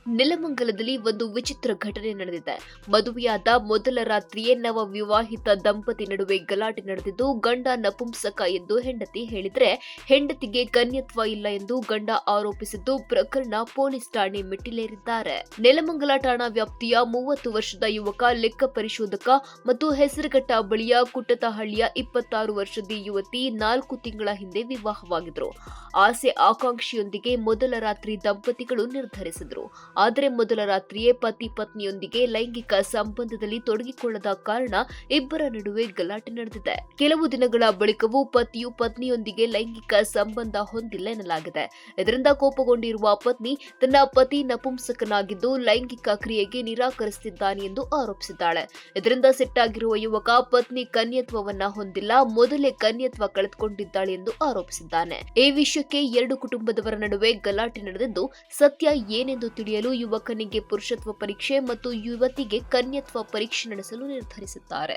ನೆಲಮಂಗಲದಲ್ಲಿ ಒಂದು ವಿಚಿತ್ರ ಘಟನೆ ನಡೆದಿದೆ. ಮದುವೆಯಾದ ಮೊದಲ ರಾತ್ರಿಯೇ ನವ ವಿವಾಹಿತ ದಂಪತಿ ನಡುವೆ ಗಲಾಟೆ ನಡೆದಿದ್ದು, ಗಂಡ ನಪುಂಸಕ ಎಂದು ಹೆಂಡತಿ ಹೇಳಿದ್ರೆ, ಹೆಂಡತಿಗೆ ಕನ್ಯತ್ವ ಇಲ್ಲ ಎಂದು ಗಂಡ ಆರೋಪಿಸಿದ್ದು, ಪ್ರಕರಣ ಪೊಲೀಸ್ ಠಾಣೆ ಮೆಟ್ಟಿಲೇರಿದ್ದಾರೆ. ನೆಲಮಂಗಲ ಠಾಣಾ ವ್ಯಾಪ್ತಿಯ 30 ವರ್ಷದ ಯುವಕ ಲೆಕ್ಕ ಪರಿಶೋಧಕ ಮತ್ತು ಹೆಸರುಘಟ್ಟ ಬಳಿಯ ಕುಟ್ಟತಹಳ್ಳಿಯ 26 ವರ್ಷದ ಯುವತಿ 4 ತಿಂಗಳ ಹಿಂದೆ ವಿವಾಹವಾಗಿದ್ರು. ಆಸೆ ಆಕಾಂಕ್ಷೆಯೊಂದಿಗೆ ಮೊದಲ ರಾತ್ರಿ ದಂಪತಿಗಳು ನಿರ್ಧರಿಸಿದ್ರು. ಆದರೆ ಮೊದಲ ರಾತ್ರಿಯೇ ಪತಿ ಪತ್ನಿಯೊಂದಿಗೆ ಲೈಂಗಿಕ ಸಂಬಂಧದಲ್ಲಿ ತೊಡಗಿಕೊಳ್ಳದ ಕಾರಣ ಇಬ್ಬರ ನಡುವೆ ಗಲಾಟೆ ನಡೆದಿದೆ. ಕೆಲವು ದಿನಗಳ ಬಳಿಕವೂ ಪತಿಯು ಪತ್ನಿಯೊಂದಿಗೆ ಲೈಂಗಿಕ ಸಂಬಂಧ ಹೊಂದಿಲ್ಲ ಎನ್ನಲಾಗಿದೆ. ಇದರಿಂದ ಕೋಪಗೊಂಡಿರುವ ಪತ್ನಿ ತನ್ನ ಪತಿ ನಪುಂಸಕನಾಗಿದ್ದು ಲೈಂಗಿಕ ಕ್ರಿಯೆಗೆ ನಿರಾಕರಿಸುತ್ತಿದ್ದಾನೆ ಎಂದು ಆರೋಪಿಸಿದ್ದಾಳೆ. ಇದರಿಂದ ಸಿಟ್ಟಾಗಿರುವ ಯುವಕ ಪತ್ನಿ ಕನ್ಯತ್ವವನ್ನ ಹೊಂದಿಲ್ಲ, ಮೊದಲೇ ಕನ್ಯತ್ವ ಕಳೆದುಕೊಂಡಿದ್ದಾಳೆ ಎಂದು ಆರೋಪಿಸಿದ್ದಾನೆ. ಈ ವಿಷಯಕ್ಕೆ ಎರಡು ಕುಟುಂಬದವರ ನಡುವೆ ಗಲಾಟೆ ನಡೆದಿದ್ದು, ಸತ್ಯ ಏನೆಂದು ತಿಳಿಯಲು ಯುವಕನಿಗೆ ಪುರುಷತ್ವ ಪರೀಕ್ಷೆ ಮತ್ತು ಯುವತಿಗೆ ಕನ್ಯತ್ವ ಪರೀಕ್ಷೆ ನಡೆಸಲು ನಿರ್ಧರಿಸಿದ್ದಾರೆ.